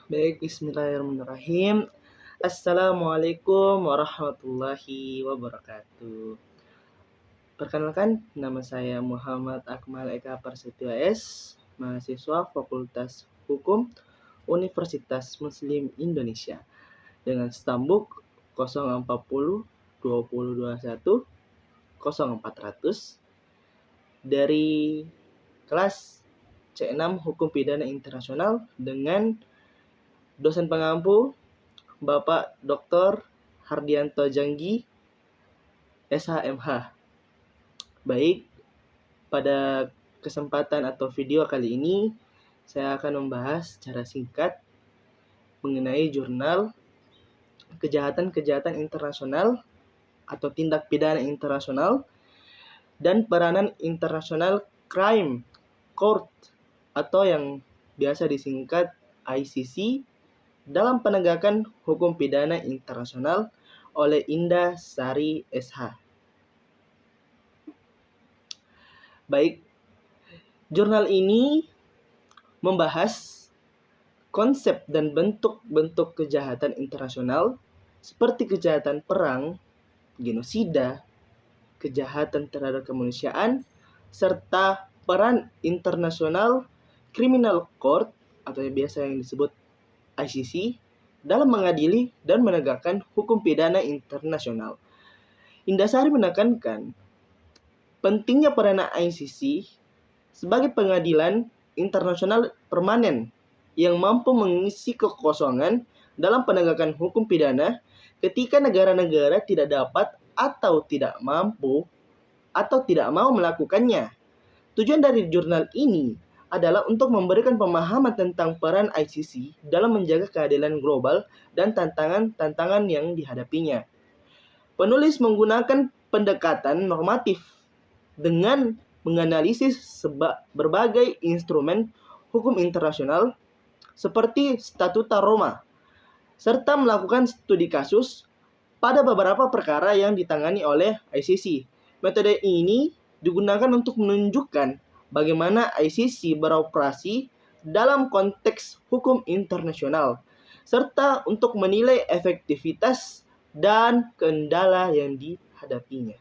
Baik, bismillahirrahmanirrahim. Assalamualaikum warahmatullahi wabarakatuh. Perkenalkan, nama saya Muhammad Akmal Eka Prasetyo S, mahasiswa Fakultas Hukum Universitas Muslim Indonesia dengan stambuk 040 2021 0400 dari kelas C6 Hukum Pidana Internasional dengan dosen pengampu Bapak Dr. Hardianto Janggi, SHMH. Baik, pada kesempatan atau video kali ini saya akan membahas secara singkat mengenai jurnal kejahatan-kejahatan internasional atau tindak pidana internasional dan peranan International Crime Court atau yang biasa disingkat ICC dalam penegakan hukum pidana internasional oleh Indah Sari SH. Baik, jurnal ini membahas konsep dan bentuk-bentuk kejahatan internasional seperti kejahatan perang, genosida, kejahatan terhadap kemanusiaan, serta peran International Criminal Court atau yang biasa yang disebut ICC dalam mengadili dan menegakkan hukum pidana internasional. Indasari menekankan pentingnya peranan ICC sebagai pengadilan internasional permanen yang mampu mengisi kekosongan dalam penegakan hukum pidana ketika negara-negara tidak dapat atau tidak mampu atau tidak mau melakukannya. Tujuan dari jurnal ini adalah untuk memberikan pemahaman tentang peran ICC dalam menjaga keadilan global dan tantangan-tantangan yang dihadapinya. Penulis menggunakan pendekatan normatif dengan menganalisis berbagai instrumen hukum internasional seperti Statuta Roma, serta melakukan studi kasus pada beberapa perkara yang ditangani oleh ICC. Metode ini digunakan untuk menunjukkan bagaimana ICC beroperasi dalam konteks hukum internasional, serta untuk menilai efektivitas dan kendala yang dihadapinya.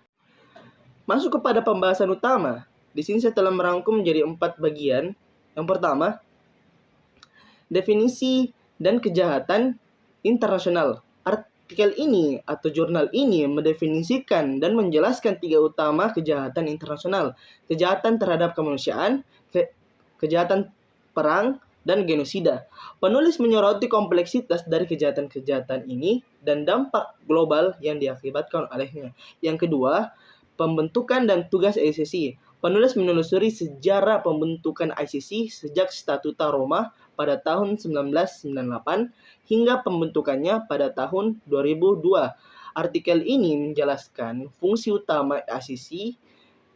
Masuk kepada pembahasan utama. Di sini saya telah merangkum menjadi 4 bagian. Yang pertama, definisi dan kejahatan internasional. Artikel ini atau jurnal ini mendefinisikan dan menjelaskan 3 utama kejahatan internasional. Kejahatan terhadap kemanusiaan, kejahatan perang, dan genosida. Penulis menyoroti kompleksitas dari kejahatan-kejahatan ini dan dampak global yang diakibatkan olehnya. Yang kedua, pembentukan dan tugas ICC. Penulis menelusuri sejarah pembentukan ICC sejak Statuta Roma pada tahun 1998 hingga pembentukannya pada tahun 2002. Artikel ini menjelaskan fungsi utama ICC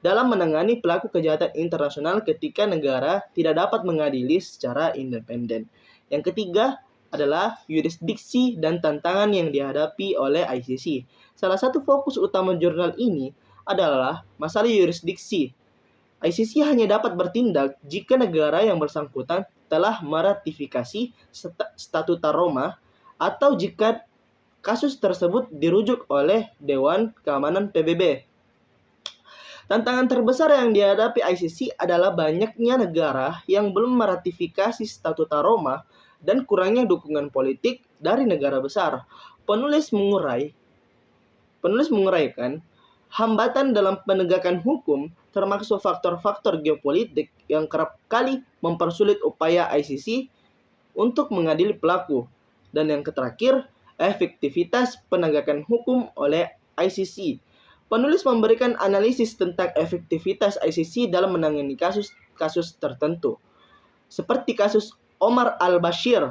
dalam menangani pelaku kejahatan internasional ketika negara tidak dapat mengadili secara independen. Yang ketiga adalah yurisdiksi dan tantangan yang dihadapi oleh ICC. Salah satu fokus utama jurnal ini adalah masalah yurisdiksi. ICC hanya dapat bertindak jika negara yang bersangkutan telah meratifikasi Statuta Roma atau jika kasus tersebut dirujuk oleh Dewan Keamanan PBB. Tantangan terbesar yang dihadapi ICC adalah banyaknya negara yang belum meratifikasi Statuta Roma dan kurangnya dukungan politik dari negara besar. Penulis menguraikan hambatan dalam penegakan hukum termasuk faktor-faktor geopolitik yang kerap kali mempersulit upaya ICC untuk mengadili pelaku. Dan yang terakhir, efektivitas penegakan hukum oleh ICC. Penulis memberikan analisis tentang efektivitas ICC dalam menangani kasus tertentu, seperti kasus Omar al-Bashir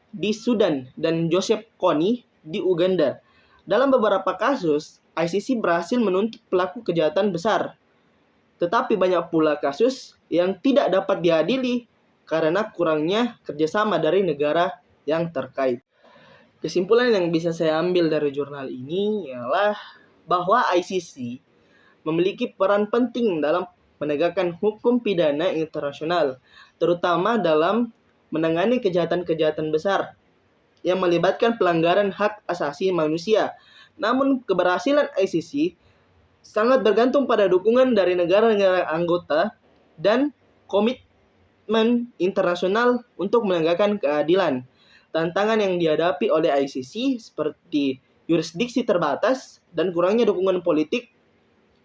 di Sudan dan Joseph Kony di Uganda. Dalam beberapa kasus, ICC berhasil menuntut pelaku kejahatan besar. Tetapi banyak pula kasus yang tidak dapat diadili karena kurangnya kerjasama dari negara yang terkait. Kesimpulan yang bisa saya ambil dari jurnal ini ialah bahwa ICC memiliki peran penting dalam menegakkan hukum pidana internasional, terutama dalam menangani kejahatan-kejahatan besar yang melibatkan pelanggaran hak asasi manusia. Namun keberhasilan ICC sangat bergantung pada dukungan dari negara-negara anggota dan komitmen internasional untuk menegakkan keadilan. Tantangan yang dihadapi oleh ICC seperti yurisdiksi terbatas dan kurangnya dukungan politik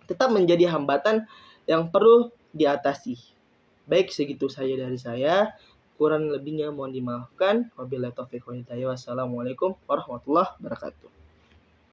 tetap menjadi hambatan yang perlu diatasi. Baik, segitu saja dari saya. Kurang lebihnya mohon dimaafkan. Wabillahi taufiq wal hidayah. Wassalamualaikum warahmatullahi wabarakatuh.